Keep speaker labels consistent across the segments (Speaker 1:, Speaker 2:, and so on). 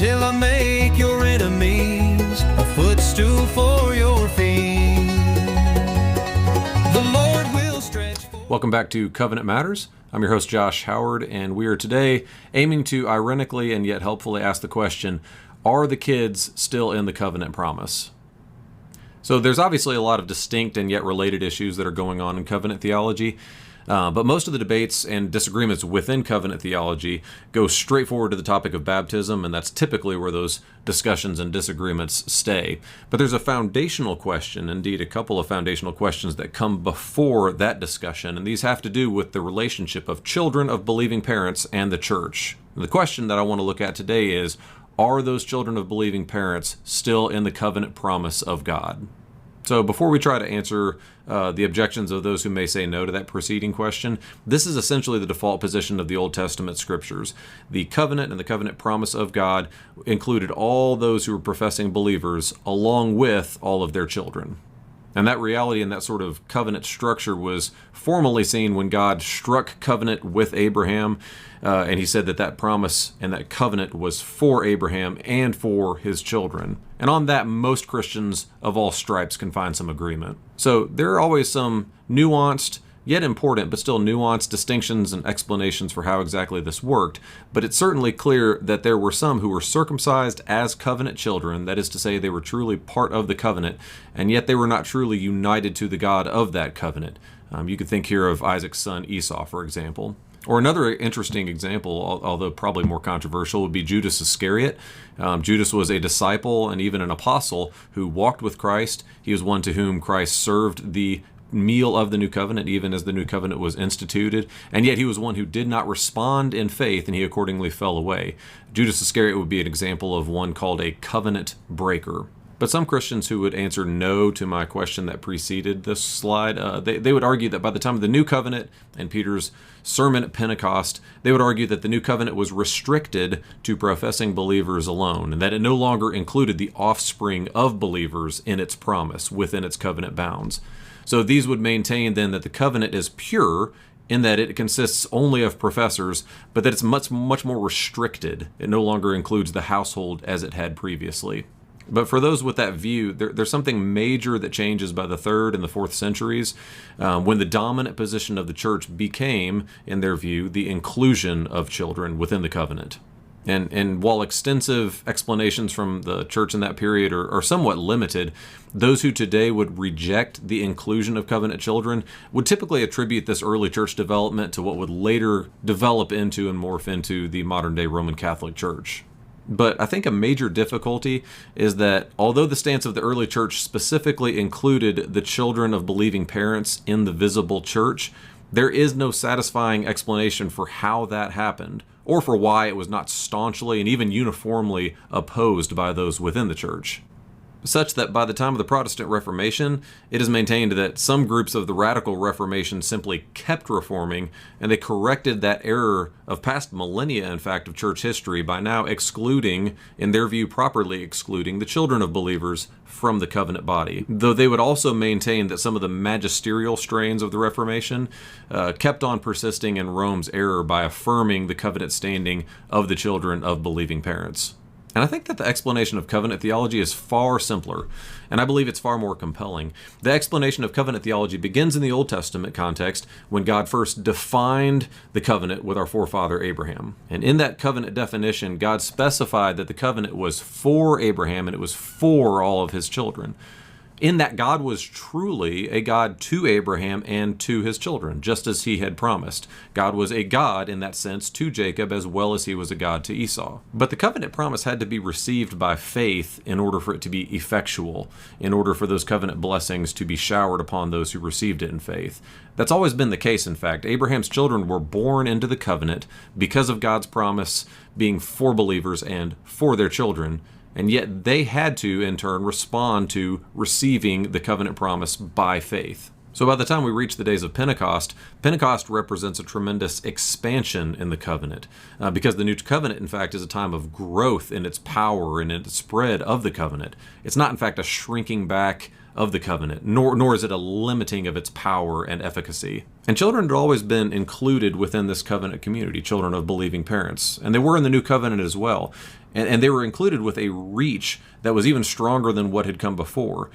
Speaker 1: till I make your enemies a footstool for your feet. The Lord will stretch forth.
Speaker 2: Welcome back to Covenant Matters. I'm your host, Josh Howard, and we are today aiming to ironically and yet helpfully ask the question, are the kids still in the covenant promise? So there's obviously a lot of distinct and yet related issues that are going on in covenant theology, but most of the debates and disagreements within covenant theology go straight forward to the topic of baptism, and that's typically where those discussions and disagreements stay. But there's a foundational question, indeed a couple of foundational questions that come before that discussion, and these have to do with the relationship of children of believing parents and the church. The question that I want to look at today is, are those children of believing parents still in the covenant promise of God? So before we try to answer the objections of those who may say no to that preceding question, this is essentially the default position of the Old Testament scriptures. The covenant and the covenant promise of God included all those who were professing believers along with all of their children. And that reality and that sort of covenant structure was formally seen when God struck covenant with Abraham, and he said that that promise and that covenant was for Abraham and for his children. And on that, most Christians of all stripes can find some agreement. So there are always some nuanced, yet important, but still nuanced distinctions and explanations for how exactly this worked. But it's certainly clear that there were some who were circumcised as covenant children, that is to say, they were truly part of the covenant, and yet they were not truly united to the God of that covenant. You could think here of Isaac's son Esau, for example. Or another interesting example, although probably more controversial, would be Judas Iscariot. Judas was a disciple and even an apostle who walked with Christ. He was one to whom Christ served the meal of the new covenant, even as the new covenant was instituted, and yet he was one who did not respond in faith, and he accordingly fell away. Judas Iscariot would be an example of one called a covenant breaker. But some Christians who would answer no to my question that preceded this slide, they would argue that by the time of the new covenant and Peter's sermon at Pentecost, they would argue that the new covenant was restricted to professing believers alone, and that it no longer included the offspring of believers in its promise within its covenant bounds. So these would maintain then that the covenant is pure in that it consists only of professors, but that it's much more restricted. It no longer includes the household as it had previously. But for those with that view, there's something major that changes by the 3rd and the 4th centuries, when the dominant position of the church became, in their view, the inclusion of children within the covenant. And while extensive explanations from the church in that period are somewhat limited, those who today would reject the inclusion of covenant children would typically attribute this early church development to what would later develop into and morph into the modern-day Roman Catholic Church. But I think a major difficulty is that although the stance of the early church specifically included the children of believing parents in the visible church, there is no satisfying explanation for how that happened, or for why it was not staunchly and even uniformly opposed by those within the church. Such that by the time of the Protestant Reformation, it is maintained that some groups of the Radical Reformation simply kept reforming, and they corrected that error of past millennia, in fact, of church history by now excluding, in their view properly excluding, the children of believers from the covenant body. Though they would also maintain that some of the magisterial strains of the Reformation kept on persisting in Rome's error by affirming the covenant standing of the children of believing parents. And I think that the explanation of covenant theology is far simpler, and I believe it's far more compelling. The explanation of covenant theology begins in the Old Testament context when God first defined the covenant with our forefather Abraham. And in that covenant definition, God specified that the covenant was for Abraham and it was for all of his children. In that God was truly a God to Abraham and to his children, just as he had promised. God was a God in that sense to Jacob as well as he was a God to Esau. But the covenant promise had to be received by faith in order for it to be effectual, in order for those covenant blessings to be showered upon those who received it in faith. That's always been the case, in fact. Abraham's children were born into the covenant because of God's promise being for believers and for their children. And yet they had to, in turn, respond to receiving the covenant promise by faith. So by the time we reach the days of Pentecost, Pentecost represents a tremendous expansion in the covenant, because the new covenant, in fact, is a time of growth in its power and in its spread of the covenant. It's not, in fact, a shrinking back of the covenant, nor is it a limiting of its power and efficacy. And children had always been included within this covenant community, children of believing parents. And they were in the new covenant as well. And they were included with a reach that was even stronger than what had come before.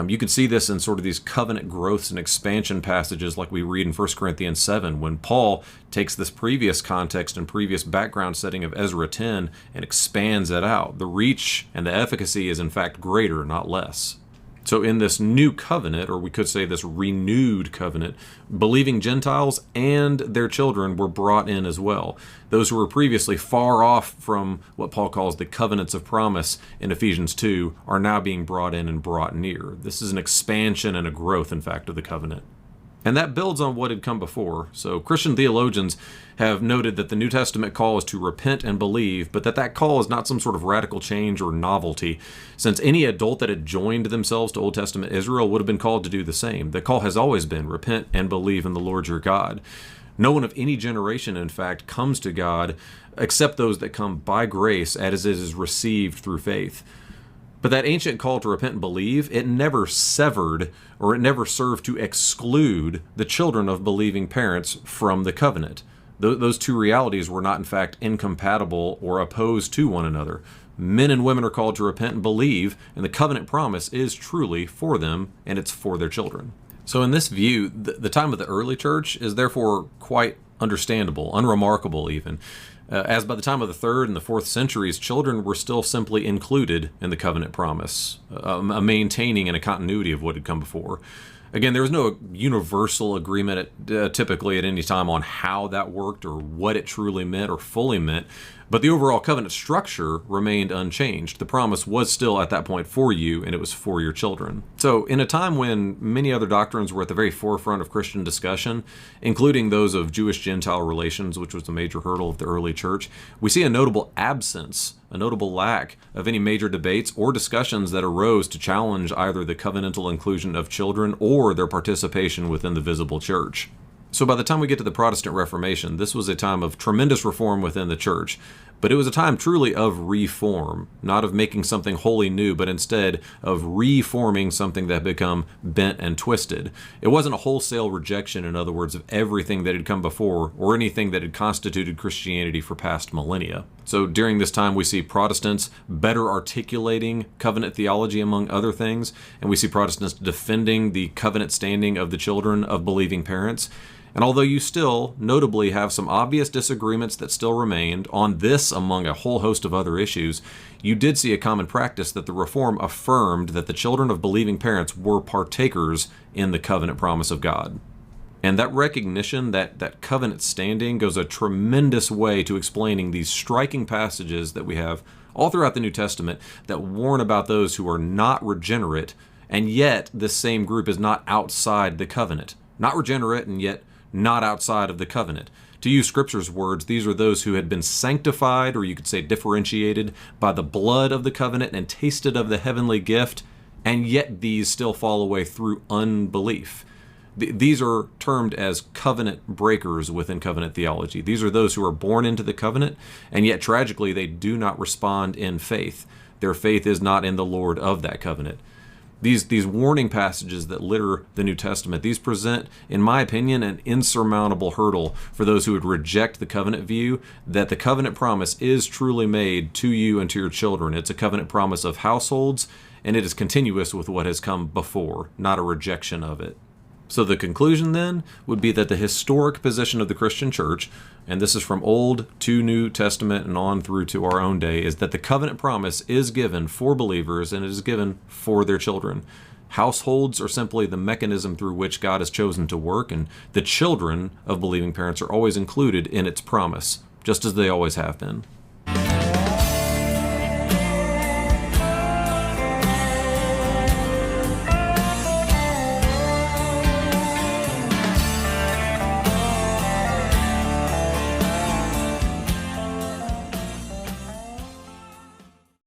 Speaker 2: You could see this in sort of these covenant growths and expansion passages like we read in 1 Corinthians 7, when Paul takes this previous context and previous background setting of Ezra 10 and expands it out. The reach and the efficacy is in fact greater, not less. So in this new covenant, or we could say this renewed covenant, believing Gentiles and their children were brought in as well. Those who were previously far off from what Paul calls the covenants of promise in Ephesians 2 are now being brought in and brought near. This is an expansion and a growth, in fact, of the covenant. And that builds on what had come before. So Christian theologians have noted that the New Testament call is to repent and believe, but that call is not some sort of radical change or novelty, since any adult that had joined themselves to Old Testament Israel would have been called to do the same. The call has always been repent and believe in the Lord your God. No one of any generation, in fact, comes to God except those that come by grace as it is received through faith. But that ancient call to repent and believe, it never severed or it never served to exclude the children of believing parents from the covenant. Those two realities were not, in fact, incompatible or opposed to one another. Men and women are called to repent and believe, and the covenant promise is truly for them, and it's for their children. So in this view, the time of the early church is therefore quite understandable, unremarkable even. As by the time of the 3rd and the 4th centuries, children were still simply included in the covenant promise, a maintaining and a continuity of what had come before. Again, there was no universal agreement typically at any time on how that worked or what it truly meant or fully meant, but the overall covenant structure remained unchanged. The promise was still at that point for you, and it was for your children. So in a time when many other doctrines were at the very forefront of Christian discussion, including those of Jewish-Gentile relations, which was a major hurdle of the early church, we see a notable absence, a notable lack of any major debates or discussions that arose to challenge either the covenantal inclusion of children or their participation within the visible church. So by the time we get to the Protestant Reformation, this was a time of tremendous reform within the church, but it was a time truly of reform, not of making something wholly new, but instead of reforming something that had become bent and twisted. It wasn't a wholesale rejection, in other words, of everything that had come before or anything that had constituted Christianity for past millennia. So during this time, we see Protestants better articulating covenant theology, among other things, and we see Protestants defending the covenant standing of the children of believing parents. And although you still notably have some obvious disagreements that still remained on this among a whole host of other issues, you did see a common practice that the Reform affirmed that the children of believing parents were partakers in the covenant promise of God. And that recognition, that covenant standing, goes a tremendous way to explaining these striking passages that we have all throughout the New Testament that warn about those who are not regenerate, and yet this same group is not outside the covenant. Not regenerate, and yet not outside of the covenant. To use Scripture's words, these are those who had been sanctified, or you could say differentiated, by the blood of the covenant and tasted of the heavenly gift, and yet these still fall away through unbelief. These are termed as covenant breakers within covenant theology. These are those who are born into the covenant, and yet tragically they do not respond in faith. Their faith is not in the Lord of that covenant. These warning passages that litter the New Testament, these present, in my opinion, an insurmountable hurdle for those who would reject the covenant view that the covenant promise is truly made to you and to your children. It's a covenant promise of households, and it is continuous with what has come before, not a rejection of it. So the conclusion then would be that the historic position of the Christian church, and this is from Old to New Testament and on through to our own day, is that the covenant promise is given for believers and it is given for their children. Households are simply the mechanism through which God has chosen to work, and the children of believing parents are always included in its promise, just as they always have been.